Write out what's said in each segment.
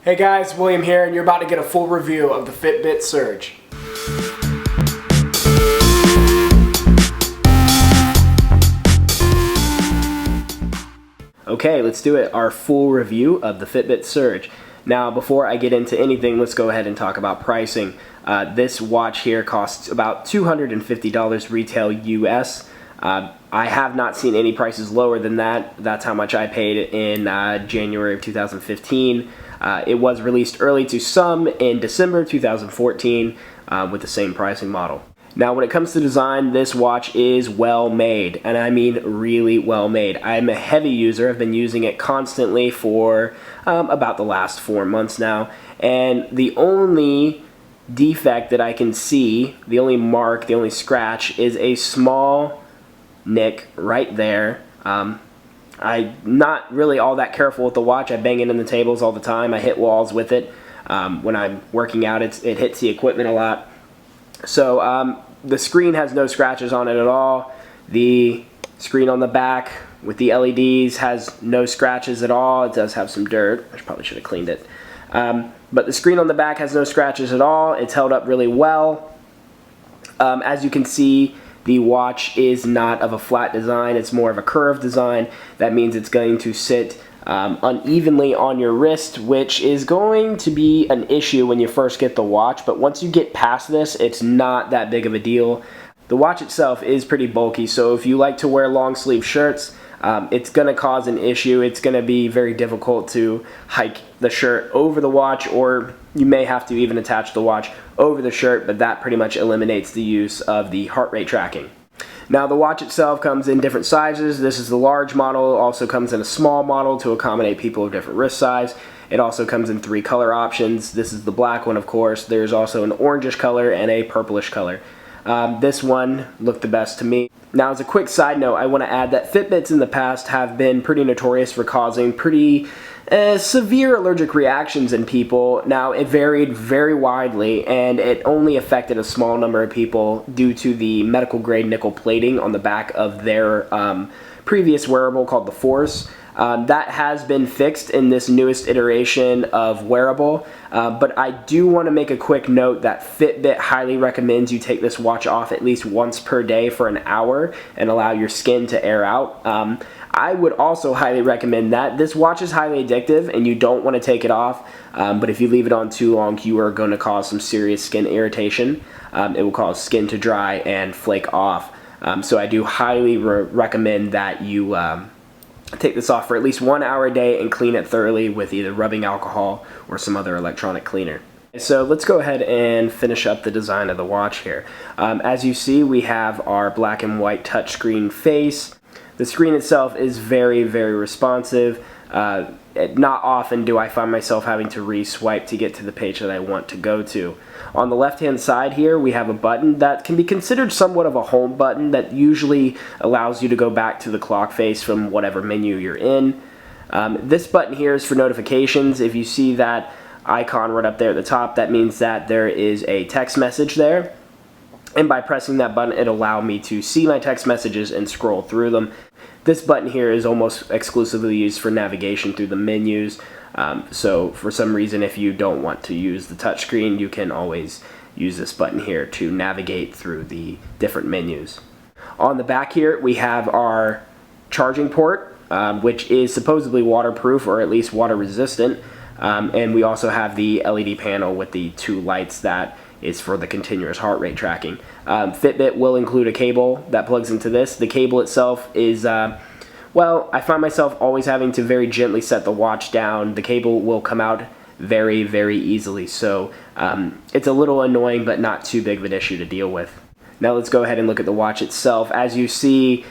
Hey guys, William here, and you're about to get a full review of the Fitbit Surge. Okay, let's do it. Our full review of the Fitbit Surge. Now, before I get into anything, let's go ahead and talk about pricing. This watch here costs about $250 retail US. I have not seen any prices lower than that. That's how much I paid in January of 2015. It was released early to some in December 2014 with the same pricing model. Now, when it comes to design, this watch is well made, and I mean really well made. I'm a heavy user. I've been using it constantly for about the last 4 months now, and the only defect that I can see, the only mark, the only scratch, is a small nick right there. I'm not really all that careful with the watch. I bang it in the tables all the time. I hit walls with it. When I'm working out, it hits the equipment a lot. So the screen has no scratches on it at all. The screen on the back with the LEDs has no scratches at all. It does have some dirt. I probably should have cleaned it. But the screen on the back has no scratches at all. It's held up really well. As you can see, the watch is not of a flat design. It's more of a curved design. That means it's going to sit unevenly on your wrist, which is going to be an issue when you first get the watch, but once you get past this, it's not that big of a deal. The watch itself is pretty bulky, so if you like to wear long sleeve shirts, it's going to cause an issue. It's going to be very difficult to hike the shirt over the watch, or you may have to even attach the watch over the shirt, but that pretty much eliminates the use of the heart rate tracking. Now, the watch itself comes in different sizes. This is the large model. It also comes in a small model to accommodate people of different wrist size. It also comes in 3 color options. This is the black one, of course. There's also an orangish color and a purplish color. This one looked the best to me. Now, as a quick side note, I want to add that Fitbits in the past have been pretty notorious for causing pretty severe allergic reactions in people. Now, it varied very widely, and it only affected a small number of people due to the medical grade nickel plating on the back of their previous wearable called the Force. That has been fixed in this newest iteration of wearable, but I do want to make a quick note that Fitbit highly recommends you take this watch off at least once per day for an hour and allow your skin to air out. I would also highly recommend that. This watch is highly addictive and you don't want to take it off, but if you leave it on too long, you are going to cause some serious skin irritation. It will cause skin to dry and flake off. So I do highly recommend that you take this off for at least 1 hour a day and clean it thoroughly with either rubbing alcohol or some other electronic cleaner. So let's go ahead and finish up the design of the watch here. As you see, we have our black and white touchscreen face. The screen itself is very, very responsive. Not often do I find myself having to re-swipe to get to the page that I want to go to. On the left-hand side here, we have a button that can be considered somewhat of a home button that usually allows you to go back to the clock face from whatever menu you're in. This button here is for notifications. If you see that icon right up there at the top, that means that there is a text message there. And by pressing that button, it'll allow me to see my text messages and scroll through them. This button here is almost exclusively used for navigation through the menus. So for some reason, if you don't want to use the touchscreen, you can always use this button here to navigate through the different menus. On the back here, we have our charging port, which is supposedly waterproof or at least water resistant. And we also have the LED panel with the 2 lights that is for the continuous heart rate tracking. Fitbit will include a cable that plugs into this. The cable itself is, well, I find myself always having to very gently set the watch down. The cable will come out very, very easily, so it's a little annoying, but not too big of an issue to deal with. Now let's go ahead and look at the watch itself. As you see,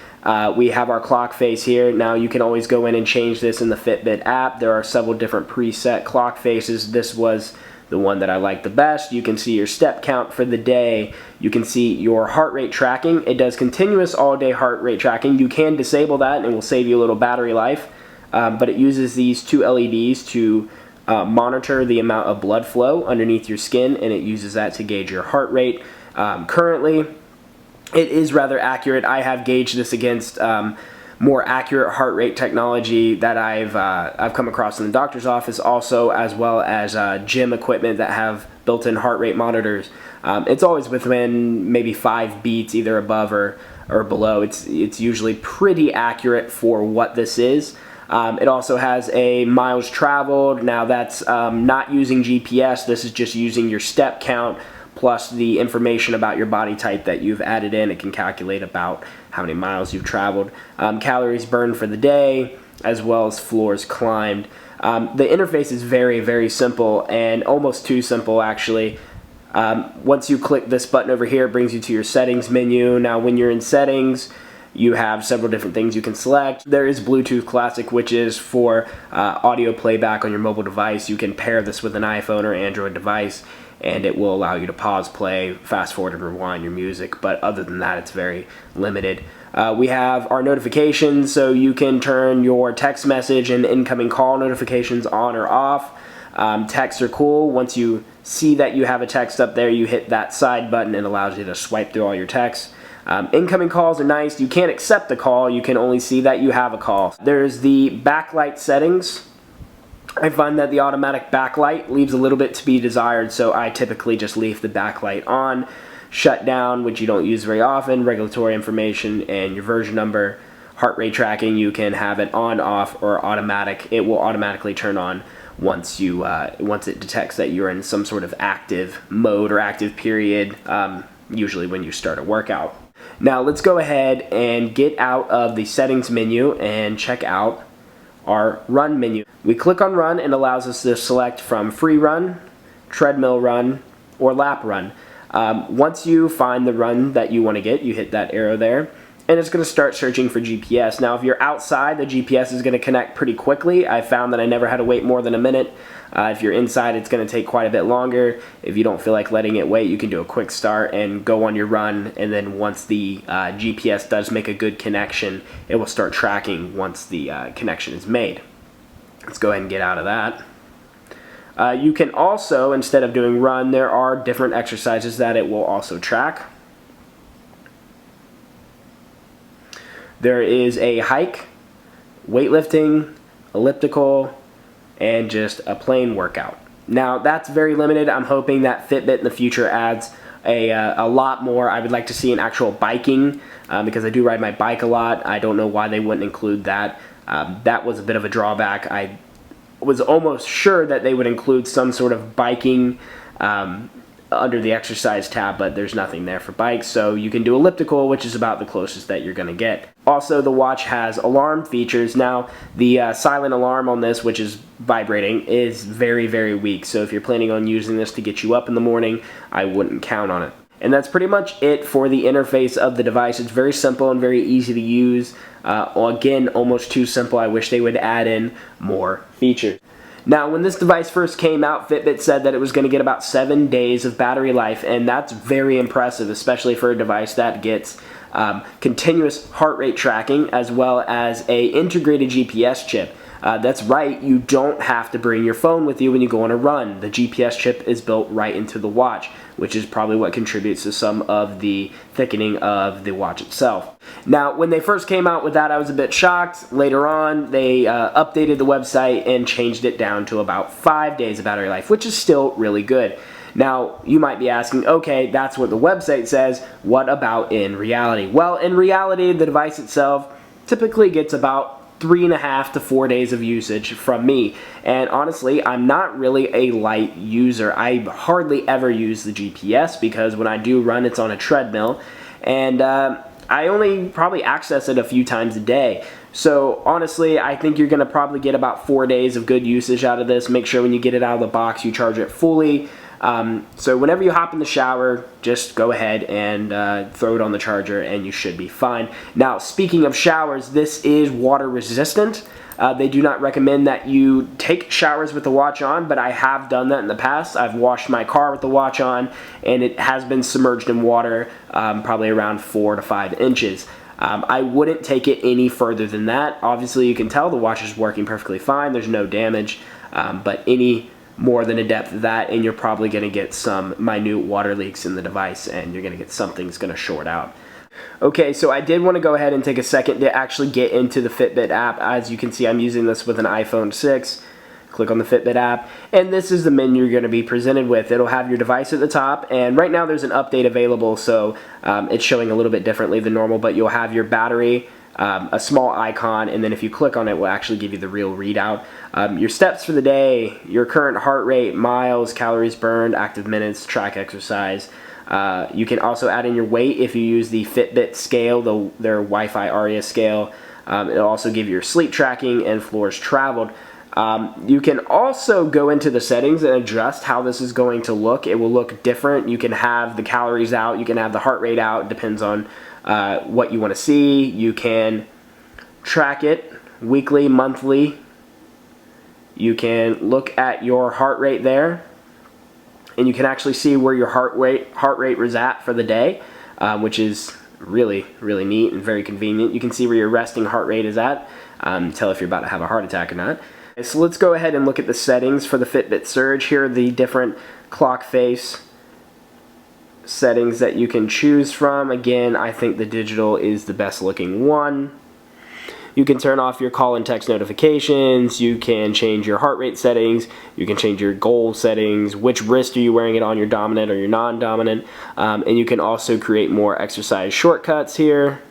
we have our clock face here. Now you can always go in and change this in the Fitbit app. There are several different preset clock faces. This was the one that I like the best. You can see your step count for the day. You can see your heart rate tracking. It does continuous all-day heart rate tracking. You can disable that and it will save you a little battery life, but it uses these 2 LEDs to monitor the amount of blood flow underneath your skin, and it uses that to gauge your heart rate. Currently, it is rather accurate. I have gauged this against more accurate heart rate technology that I've come across in the doctor's office, also as well as gym equipment that have built-in heart rate monitors. It's always within maybe 5 beats, either above or below. It's usually pretty accurate for what this is. It also has a miles traveled. Now that's not using GPS. This is just using your step count plus the information about your body type that you've added in. It can calculate about how many miles you've traveled, calories burned for the day, as well as floors climbed. The interface is very, very simple, and almost too simple actually. Once you click this button over here, it brings you to your settings menu. Now when you're in settings, you have several different things you can select. There is Bluetooth Classic, which is for audio playback on your mobile device. You can pair this with an iPhone or Android device, and it will allow you to pause, play, fast forward, and rewind your music. But other than that, it's very limited. We have our notifications, so you can turn your text message and incoming call notifications on or off. Texts are cool. Once you see that you have a text up there, you hit that side button and it allows you to swipe through all your texts. Incoming calls are nice. You can't accept the call. You can only see that you have a call. There's the backlight settings. I find that the automatic backlight leaves a little bit to be desired, so I typically just leave the backlight on. Shut down, which you don't use very often, regulatory information, and your version number. Heart rate tracking, you can have it on, off, or automatic. It will automatically turn on once it detects that you're in some sort of active mode or active period, usually when you start a workout. Now let's go ahead and get out of the settings menu and check out our run menu. We click on run and it allows us to select from free run, treadmill run, or lap run. Once you find the run that you want to get, you hit that arrow there, and it's going to start searching for GPS. Now if you're outside, the GPS is going to connect pretty quickly. I found that I never had to wait more than a minute. If you're inside, it's going to take quite a bit longer. If you don't feel like letting it wait, you can do a quick start and go on your run, and then once the GPS does make a good connection, it will start tracking once the connection is made. Let's go ahead and get out of that. You can also, instead of doing run, there are different exercises that it will also track. There is a hike, weightlifting, elliptical, and just a plain workout. Now that's very limited. I'm hoping that Fitbit in the future adds a lot more. I would like to see an actual biking because I do ride my bike a lot. I don't know why they wouldn't include that. That was a bit of a drawback. I was almost sure that they would include some sort of biking under the exercise tab, but there's nothing there for bikes, so you can do elliptical, which is about the closest that you're going to get. Also, the watch has alarm features. Now, the silent alarm on this, which is vibrating, is very, very weak, so if you're planning on using this to get you up in the morning, I wouldn't count on it. And that's pretty much it for the interface of the device. It's very simple and very easy to use. Again, almost too simple. I wish they would add in more features. Now, when this device first came out, Fitbit said that it was going to get about 7 days of battery life, and that's very impressive, especially for a device that gets continuous heart rate tracking as well as a integrated GPS chip. That's right, you don't have to bring your phone with you when you go on a run. The GPS chip is built right into the watch, which is probably what contributes to some of the thickening of the watch itself. Now, when they first came out with that, I was a bit shocked. Later on, they updated the website and changed it down to about 5 days of battery life, which is still really good. Now, you might be asking, okay, that's what the website says. What about in reality? Well, in reality, the device itself typically gets about 3.5 to 4 days of usage from me, and honestly I'm not really a light user. I hardly ever use the GPS because when I do run, it's on a treadmill, and I only probably access it a few times a day. So honestly, I think you're gonna probably get about 4 days of good usage out of this. Make sure when you get it out of the box you charge it fully. So whenever you hop in the shower, just go ahead and throw it on the charger and you should be fine. Now, speaking of showers, this is water resistant. They do not recommend that you take showers with the watch on, but I have done that in the past. I've washed my car with the watch on and it has been submerged in water probably around 4 to 5 inches. I wouldn't take it any further than that. Obviously you can tell the watch is working perfectly fine. There's no damage, but any more than a depth of that and you're probably going to get some minute water leaks in the device and you're going to get something's going to short out. Okay, so I did want to go ahead and take a second to actually get into the Fitbit app. As you can see, I'm using this with an iPhone 6. Click on the Fitbit app, and this is the menu you're going to be presented with. It'll have your device at the top, and right now there's an update available, so it's showing a little bit differently than normal, but you'll have your battery, a small icon, and then if you click on it, it will actually give you the real readout. Your steps for the day, your current heart rate, miles, calories burned, active minutes, track exercise. You can also add in your weight if you use the Fitbit scale, their Wi-Fi ARIA scale. It'll also give you your sleep tracking and floors traveled. You can also go into the settings and adjust how this is going to look. It will look different. You can have the calories out, you can have the heart rate out, depends on what you want to see. You can track it weekly, monthly. You can look at your heart rate there, and you can actually see where your heart rate was at for the day, which is really neat and very convenient. You can see where your resting heart rate is at, tell if you're about to have a heart attack or not. So let's go ahead and look at the settings for the Fitbit Surge. Here are the different clock face settings that you can choose from. Again, I think the digital is the best looking one. You can turn off your call and text notifications. You can change your heart rate settings. You can change your goal settings. Which wrist are you wearing it on, your dominant or your non-dominant? And you can also create more exercise shortcuts here,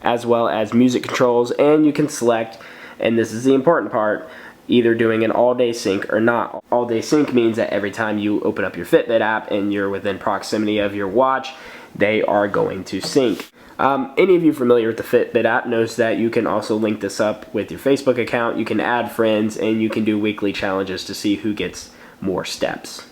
as well as music controls. And you can select, and this is the important part, either doing an all-day sync or not. All-day sync means that every time you open up your Fitbit app and you're within proximity of your watch, they are going to sync. Any of you familiar with the Fitbit app knows that you can also link this up with your Facebook account. You can add friends, and you can do weekly challenges to see who gets more steps.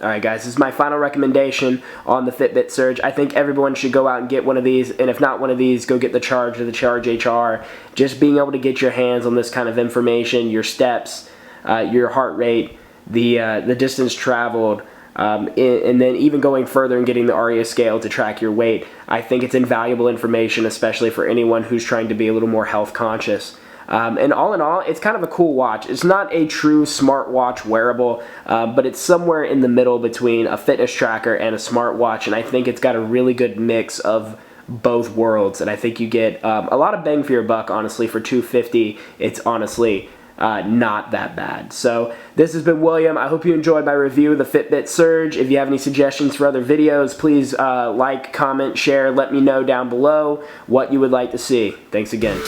Alright guys, this is my final recommendation on the Fitbit Surge. I think everyone should go out and get one of these, and if not one of these, go get the Charge or the Charge HR. Just being able to get your hands on this kind of information, your steps, your heart rate, the distance traveled, and then even going further and getting the ARIA scale to track your weight. I think it's invaluable information, especially for anyone who's trying to be a little more health conscious. And all in all, it's kind of a cool watch. It's not a true smartwatch wearable, but it's somewhere in the middle between a fitness tracker and a smartwatch, and I think it's got a really good mix of both worlds, and I think you get a lot of bang for your buck. Honestly, for $250, it's honestly not that bad. So this has been William. I hope you enjoyed my review of the Fitbit Surge. If you have any suggestions for other videos, please like, comment, share, let me know down below what you would like to see. Thanks again.